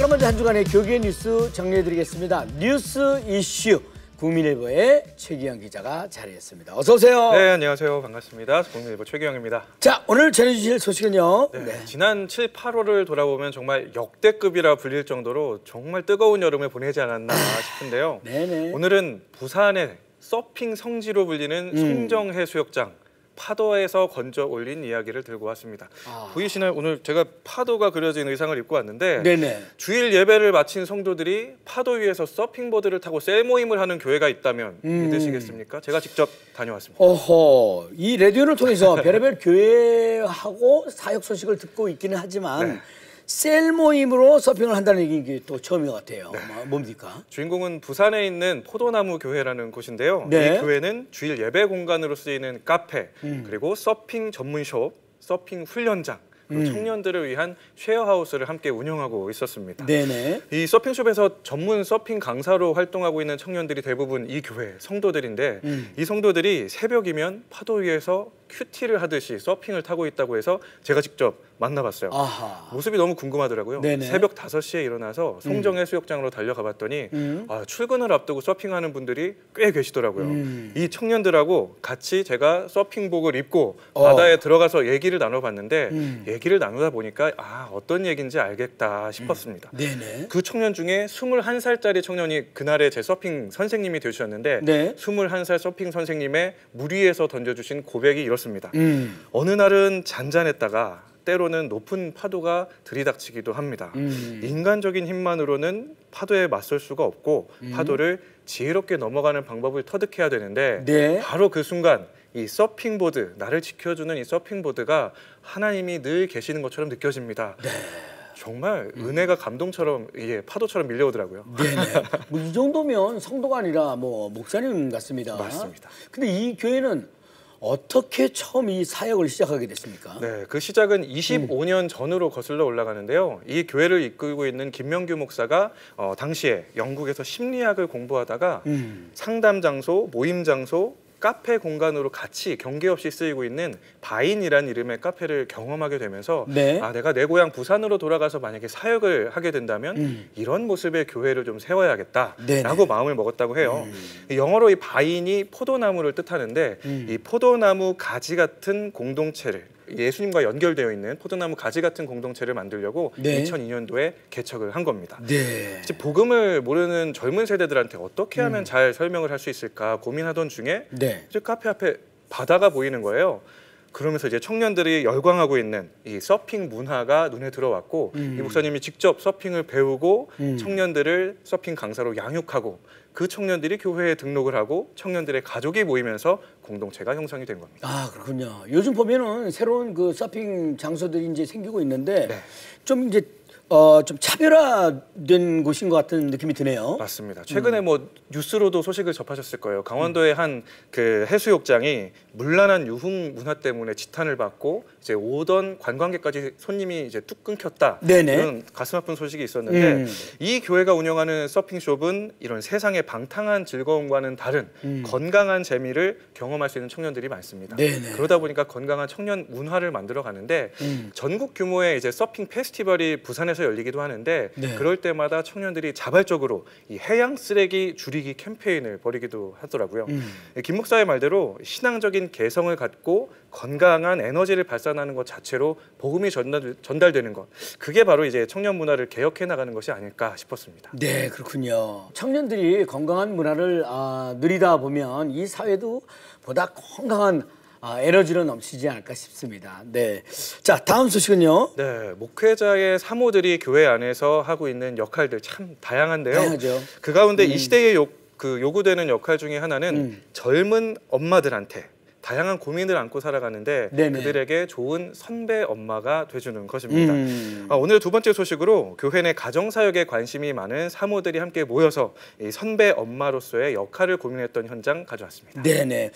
먼저 한 주간의 교계 뉴스 정리해드리겠습니다. 뉴스 이슈 국민일보의 최기영 기자가 자리했습니다. 어서 오세요. 네, 안녕하세요. 반갑습니다. 국민일보 최기영입니다. 자, 오늘 전해주실 소식은요. 네, 지난 7, 8월을 돌아보면 정말 역대급이라 불릴 정도로 정말 뜨거운 여름을 보내지 않았나 싶은데요. 네네. 오늘은 부산의 서핑 성지로 불리는 송정해수욕장 파도에서 건져 올린 이야기를 들고 왔습니다. 보이시나요? 오늘 제가 파도가 그려진 의상을 입고 왔는데 네네. 주일 예배를 마친 성도들이 파도 위에서 서핑보드를 타고 셀 모임을 하는 교회가 있다면 믿으시겠습니까? 제가 직접 다녀왔습니다. 어허, 이 라디오를 통해서 별의별 교회하고 사역 소식을 듣고 있기는 하지만 네. 셀 모임으로 서핑을 한다는 얘기 또 처음인 것 같아요. 네. 뭡니까? 주인공은 부산에 있는 포도나무 교회라는 곳인데요. 네. 이 교회는 주일 예배 공간으로 쓰이는 카페, 그리고 서핑 전문숍, 서핑 훈련장, 그리고 청년들을 위한 쉐어하우스를 함께 운영하고 있었습니다. 네네. 이 서핑숍에서 전문 서핑 강사로 활동하고 있는 청년들이 대부분 이 교회 성도들인데 이 성도들이 새벽이면 파도 위에서 큐티를 하듯이 서핑을 타고 있다고 해서 제가 직접 만나봤어요. 아하. 모습이 너무 궁금하더라고요. 네네. 새벽 5시에 일어나서 송정해수욕장으로 달려가 봤더니 출근을 앞두고 서핑하는 분들이 꽤 계시더라고요. 이 청년들하고 같이 제가 서핑복을 입고 바다에 들어가서 얘기를 나눠봤는데 얘기를 나누다 보니까 어떤 얘기인지 알겠다 싶었습니다. 네네. 그 청년 중에 21살짜리 청년이 그날의 제 서핑 선생님이 되셨는데 네. 21살 서핑 선생님의 물 위에서 던져주신 고백이 이렇습니다. 어느 날은 잔잔했다가 때로는 높은 파도가 들이닥치기도 합니다. 인간적인 힘만으로는 파도에 맞설 수가 없고 파도를 지혜롭게 넘어가는 방법을 터득해야 되는데 네. 바로 그 순간 이 서핑보드, 나를 지켜주는 이 서핑보드가 하나님이 늘 계시는 것처럼 느껴집니다. 네. 정말 은혜가 감동처럼 파도처럼 밀려오더라고요. 네네. 뭐 이 정도면 성도가 아니라 뭐 목사님 같습니다. 맞습니다. 근데 이 교회는 어떻게 처음 이 사역을 시작하게 됐습니까? 네, 그 시작은 25년 전으로 거슬러 올라가는데요. 이 교회를 이끌고 있는 김명규 목사가 당시에 영국에서 심리학을 공부하다가 상담 장소, 모임 장소, 카페 공간으로 같이 경계 없이 쓰이고 있는 바인이라는 이름의 카페를 경험하게 되면서 네. 내가 내 고향 부산으로 돌아가서 만약에 사역을 하게 된다면 이런 모습의 교회를 좀 세워야겠다라고 네네. 마음을 먹었다고 해요. 영어로 이 바인이 포도나무를 뜻하는데 이 포도나무 가지 같은 공동체를 예수님과 연결되어 있는 포도나무 가지 같은 공동체를 만들려고 네. 2002년도에 개척을 한 겁니다. 네. 이제 복음을 모르는 젊은 세대들한테 어떻게 하면 잘 설명을 할 수 있을까 고민하던 중에 네. 이제 카페 앞에 바다가 보이는 거예요. 그러면서 이제 청년들이 열광하고 있는 이 서핑 문화가 눈에 들어왔고 이 목사님이 직접 서핑을 배우고 청년들을 서핑 강사로 양육하고 그 청년들이 교회에 등록을 하고 청년들의 가족이 모이면서 공동체가 형성이 된 겁니다. 아, 그렇군요. 요즘 보면은 새로운 그 서핑 장소들이 이제 생기고 있는데 네. 좀 이제 좀 차별화된 곳인 것 같은 느낌이 드네요. 맞습니다. 최근에 뭐 뉴스로도 소식을 접하셨을 거예요. 강원도의 한 그 해수욕장이 문란한 유흥 문화 때문에 지탄을 받고 이제 오던 관광객까지 손님이 이제 뚝 끊겼다. 네네. 이런 가슴 아픈 소식이 있었는데 이 교회가 운영하는 서핑숍은 이런 세상의 방탕한 즐거움과는 다른 건강한 재미를 경험할 수 있는 청년들이 많습니다. 네네. 그러다 보니까 건강한 청년 문화를 만들어 가는데 전국 규모의 이제 서핑 페스티벌이 부산에서 열리기도 하는데 네. 그럴 때마다 청년들이 자발적으로 이 해양 쓰레기 줄이기 캠페인을 벌이기도 하더라고요. 김 목사의 말대로 신앙적인 개성을 갖고 건강한 에너지를 발산하는 것 자체로 복음이 전달되는 것, 그게 바로 이제 청년 문화를 개혁해 나가는 것이 아닐까 싶었습니다. 네, 그렇군요. 청년들이 건강한 문화를 누리다 보면 이 사회도 보다 건강한 에너지로 넘치지 않을까 싶습니다. 네. 자, 다음 소식은요. 네, 목회자의 사모들이 교회 안에서 하고 있는 역할들 참 다양한데요. 다양하죠. 그 가운데 이 시대에 요구되는 역할 중에 하나는 젊은 엄마들한테 다양한 고민을 안고 살아가는데 네네. 그들에게 좋은 선배 엄마가 돼주는 것입니다. 오늘 두 번째 소식으로 교회 내 가정사역에 관심이 많은 사모들이 함께 모여서 이 선배 엄마로서의 역할을 고민했던 현장 가져왔습니다. 네네.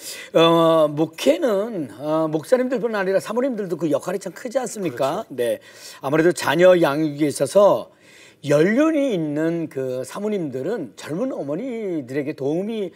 목회는 목사님들뿐 아니라 사모님들도 그 역할이 참 크지 않습니까? 그렇죠. 네. 아무래도 자녀 양육에 있어서 연륜이 있는 그 사모님들은 젊은 어머니들에게 도움이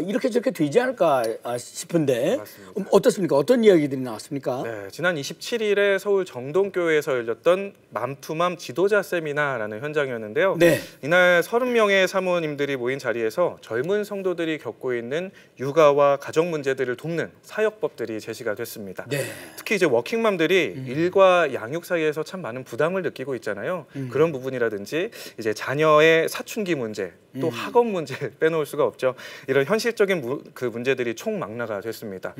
이렇게 저렇게 되지 않을까 싶은데 맞습니다. 어떻습니까? 어떤 이야기들이 나왔습니까? 네, 지난 27일에 서울 정동교회에서 열렸던 맘투맘 지도자 세미나라는 현장이었는데요. 네. 이날 30명의 사모님들이 모인 자리에서 젊은 성도들이 겪고 있는 육아와 가정 문제들을 돕는 사역법들이 제시가 됐습니다. 네. 특히 이제 워킹맘들이 일과 양육 사이에서 참 많은 부담을 느끼고 있잖아요. 그런 부분이라든지 이제 자녀의 사춘기 문제, 또 학업 문제 빼놓을 수가 없죠. 이런 현실적인 그 문제들이 총망라가 됐습니다.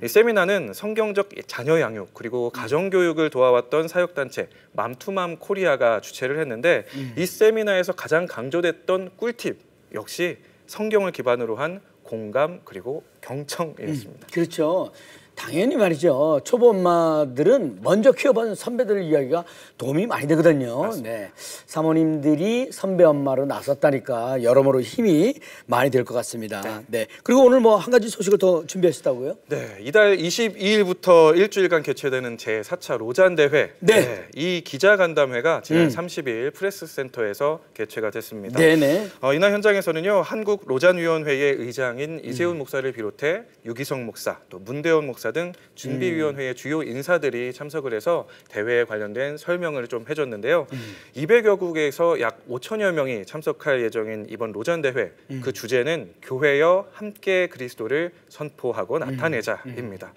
이 세미나는 성경적 자녀 양육 그리고 가정 교육을 도와왔던 사역단체 맘투맘 코리아가 주최를 했는데 이 세미나에서 가장 강조됐던 꿀팁 역시 성경을 기반으로 한 공감 그리고 경청이었습니다. 그렇죠. 당연히 말이죠. 초보 엄마들은 먼저 키워본 선배들 이야기가 도움이 많이 되거든요. 맞습니다. 네. 사모님들이 선배 엄마로 나섰다니까 여러모로 힘이 많이 될 것 같습니다. 네. 그리고 오늘 뭐 한 가지 소식을 더 준비하셨다고요? 네, 이달 22일부터 일주일간 개최되는 제4차 로잔 대회. 네. 이 기자간담회가 지난 30일 프레스센터에서 개최가 됐습니다. 네네. 이날 현장에서는요, 한국 로잔위원회의 의장인 이재훈 목사를 비롯해 유기성 목사, 또 문대원 목사 등 준비위원회의 주요 인사들이 참석을 해서 대회에 관련된 설명을 좀 해줬는데요. 200여 국에서 약 5천여 명이 참석할 예정인 이번 로잔 대회, 그 주제는 교회여 함께 그리스도를 선포하고 나타내자입니다.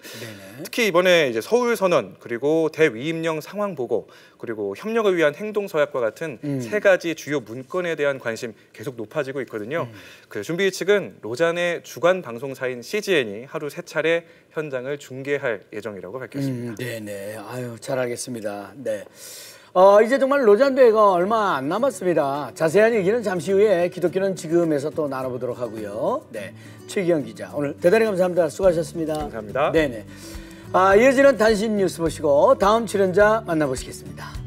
특히 이번에 이제 서울 선언 그리고 대위임령 상황 보고 그리고 협력을 위한 행동 서약과 같은 세 가지 주요 문건에 대한 관심 계속 높아지고 있거든요. 그 준비 측은 로잔의 주간 방송사인 CGN이 하루 3차례 현장을 중계할 예정이라고 밝혔습니다. 네네. 아유, 잘 알겠습니다. 네. 이제 정말 로잔 대회가 얼마 안 남았습니다. 자세한 얘기는 잠시 후에 기독교는 지금에서 또 나눠보도록 하고요. 네. 최기영 기자, 오늘 대단히 감사합니다. 수고하셨습니다. 감사합니다. 네네. 이어지는 단신 뉴스 보시고 다음 출연자 만나보시겠습니다.